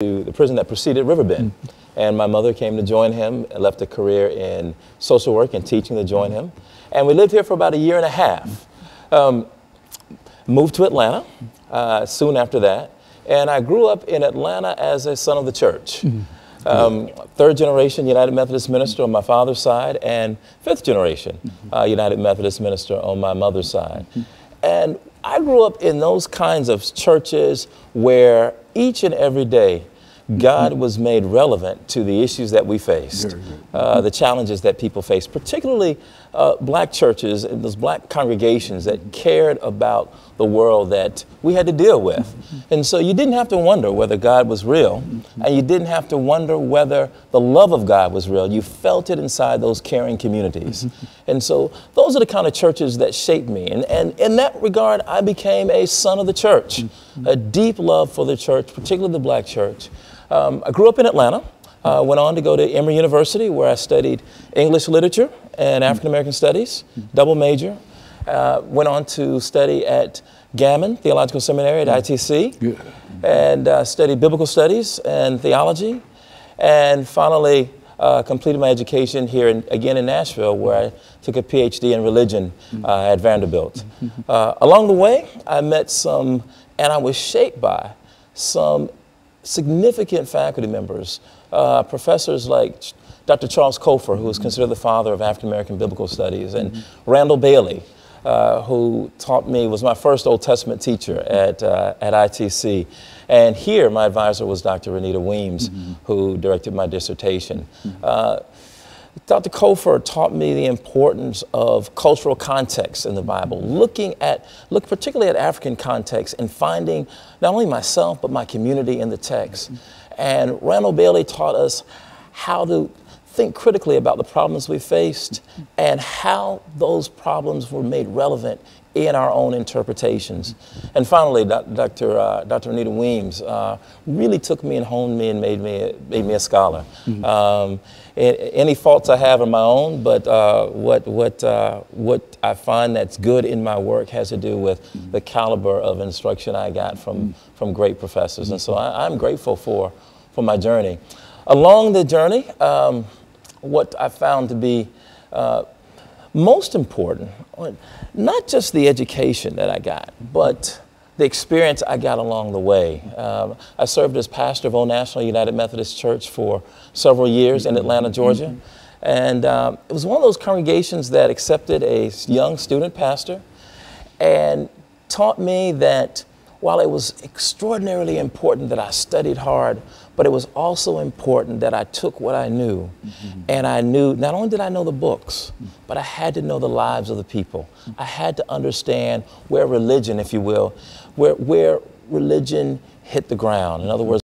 to the prison that preceded Riverbend. And my mother came to join him, left a career in social work and teaching to join him. And we lived here for about a year and a half. Moved to Atlanta soon after that. And I grew up in Atlanta as a son of the church. Third generation United Methodist minister on my father's side, and fifth generation United Methodist minister on my mother's side. And I grew up in those kinds of churches where each and every day God was made relevant to the issues that we faced, the challenges that people face, particularly black churches and those black congregations that cared about the world that we had to deal with. And so you didn't have to wonder whether God was real, and you didn't have to wonder whether the love of God was real. You felt it inside those caring communities. And so those are the kind of churches that shaped me. And in that regard, I became a son of the church, a deep love for the church, particularly the black church. I grew up in Atlanta, went on to go to Emory University, where I studied English literature and African American studies, double major. Went on to study at Gammon Theological Seminary at ITC, and studied biblical studies and theology, and finally completed my education here again in Nashville, where I took a PhD in religion at Vanderbilt. Along the way, I met some, and I was shaped by some significant faculty members, professors like Dr. Charles Cofer, who is considered the father of African American biblical studies, and Randall Bailey, who taught me, was my first Old Testament teacher at ITC. And here, my advisor was Dr. Renita Weems, who directed my dissertation. Dr. Cofer taught me the importance of cultural context in the Bible, look particularly at African context and finding not only myself, but my community in the text. And Randall Bailey taught us how to think critically about the problems we faced and how those problems were made relevant in our own interpretations. And finally, Dr. Renita Weems really took me and honed me and made me a scholar. Any faults I have are my own, but what I find that's good in my work has to do with the caliber of instruction I got from great professors. And so I'm grateful for my journey. Along the journey, what I found to be most important, not just the education that I got, but the experience I got along the way. I served as pastor of Old National United Methodist Church for several years in Atlanta, Georgia. And it was one of those congregations that accepted a young student pastor and taught me that while it was extraordinarily important that I studied hard, but it was also important that I took what I knew, and I knew, not only did I know the books, but I had to know the lives of the people. I had to understand where religion, if you will, where religion hit the ground. In other words,